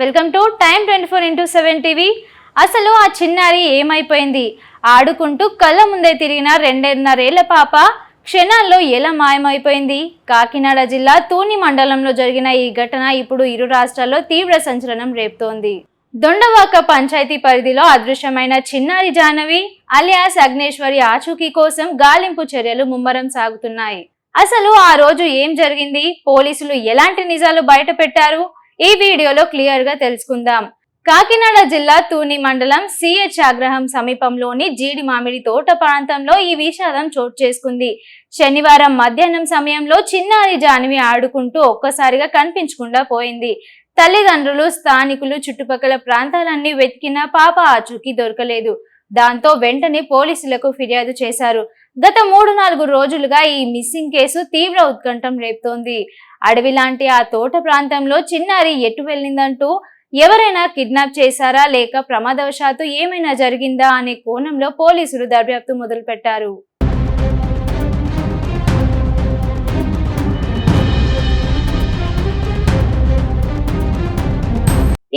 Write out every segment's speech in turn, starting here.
Welcome to time 24x7 TV. అసలు ఆ చిన్నారి ఏమైపోయింది? ఆడుకుంటూ కళ్ళ ముందే తిరిగిన 2.5 ఏళ్ల పాప క్షణాల్లో ఎలా మాయమైపోయింది? కాకినాడ జిల్లా తూని మండలంలో జరిగిన ఈ ఘటన ఇప్పుడు ఇరు రాష్ట్రాల్లో తీవ్ర సంచలనం రేపుతోంది. దొండవాక పంచాయతీ పరిధిలో అదృశ్యమైన చిన్నారి జాహ్నవి అలియాస్ అగ్నేశ్వరి ఆచూకీ కోసం గాలింపు చర్యలు ముమ్మరం సాగుతున్నాయి. అసలు ఆ రోజు ఏం జరిగింది? పోలీసులు ఎలాంటి నిజాలు బయట పెట్టారు? ఈ వీడియోలో క్లియర్ గా తెలుసుకుందాం. కాకినాడ జిల్లా తూని మండలం సిహెచ్ ఆగ్రహం సమీపంలోని జీడి మామిడి తోట ప్రాంతంలో ఈ విషాదం చోటు చేసుకుంది. శనివారం మధ్యాహ్నం సమయంలో చిన్నారి జాహ్నవి ఆడుకుంటూ ఒక్కసారిగా కనిపించకుండా పోయింది. తల్లిదండ్రులు, స్థానికులు చుట్టుపక్కల ప్రాంతాలన్నీ వెతికినా పాప ఆచూకీ దొరకలేదు. దాంతో వెంటనే పోలీసులకు ఫిర్యాదు చేశారు. గత 3-4 రోజులుగా ఈ మిస్సింగ్ కేసు తీవ్ర ఉత్కంఠం రేపుతోంది. అడవి లాంటి ఆ తోట ప్రాంతంలో చిన్నారి ఎటు వెళ్ళిందంటూ, ఎవరైనా కిడ్నాప్ చేశారా లేక ప్రమాదవశాత్తు ఏమైనా జరిగిందా అనే కోణంలో పోలీసులు దర్యాప్తు మొదలుపెట్టారు.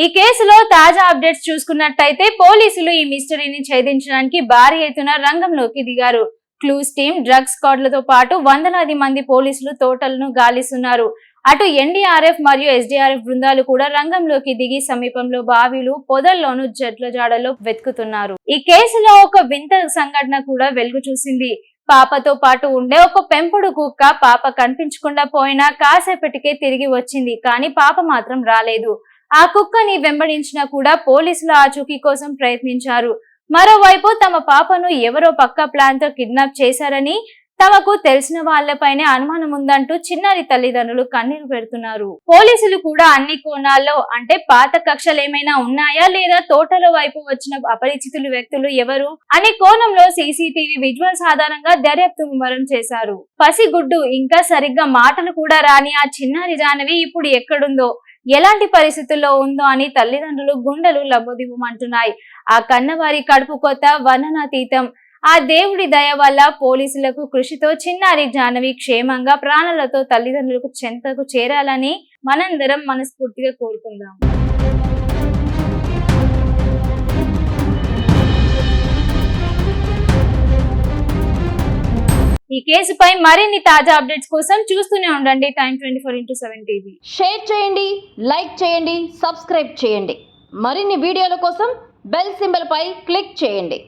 ఈ కేసులో తాజా అప్డేట్స్ చూసుకున్నట్టయితే పోలీసులు ఈ మిస్టరీని ఛేదించడానికి భారీ ఎత్తున రంగంలోకి దిగారు. క్లూస్ టీమ్, డ్రగ్స్ స్క్వాడ్లతో పాటు వందలాది మంది పోలీసులు తోటలను గాలిస్తున్నారు. అటు ఎన్డీఆర్ఎఫ్ మరియు ఎస్డీఆర్ఎఫ్ బృందాలు కూడా రంగంలోకి దిగి సమీపంలో బావిలు, పొదల్లోనూ జట్ల జాడలో వెతుకుతున్నారు. ఈ కేసులో ఒక వింత సంఘటన కూడా వెలుగు చూసింది. పాపతో పాటు ఉండే ఒక పెంపుడు కుక్క పాప కనిపించకుండా పోయినా కాసేపటికే తిరిగి వచ్చింది. కానీ పాప మాత్రం రాలేదు. ఆ కుక్కని వెంబడించినా కూడా పోలీసులు ఆచూకీ కోసం ప్రయత్నించారు. మరోవైపు తమ పాపను ఎవరో పక్క ప్లాన్ తో కిడ్నాప్ చేశారని, తమకు తెలిసిన వాళ్లపైనే అనుమానం ఉందంటూ చిన్నారి తల్లిదండ్రులు కన్నీరు పెడుతున్నారు. పోలీసులు కూడా అన్ని కోణాల్లో, అంటే పాత కక్షలేమైనా ఉన్నాయా లేదా తోటల వైపు వచ్చిన అపరిచితులు వ్యక్తులు ఎవరు అనే కోణంలో సీసీటీవీ విజువల్స్ ఆధారంగా దర్యాప్తు ముమ్మరం చేశారు. పసిగుడ్డు, ఇంకా సరిగ్గా మాటలు కూడా రాని ఆ చిన్నారి జాహ్నవి ఇప్పుడు ఎక్కడుందో, ఎలాంటి పరిస్థితుల్లో ఉందో అని తల్లిదండ్రులు గుండెలు లబ్బోదివ్వమంటున్నాయి. ఆ కన్నవారి కడుపు కొత్త వర్ణనాతీతం. ఆ దేవుడి దయ వల్ల పోలీసులకు కృషితో చిన్నారి జాహ్నవి క్షేమంగా ప్రాణాలతో తల్లిదండ్రులకు చెంతకు చేరాలని మనందరం మనస్ఫూర్తిగా కోరుకుందాం. ఈ కేసుపై మరిన్ని తాజా అప్డేట్స్ కోసం చూస్తూనే ఉండండి టైమ్ 24x7 టీవీ. షేర్ చేయండి, లైక్ చేయండి, సబ్స్క్రైబ్ చేయండి. మరిన్ని వీడియోల కోసం బెల్ సింబల్ పై క్లిక్ చేయండి.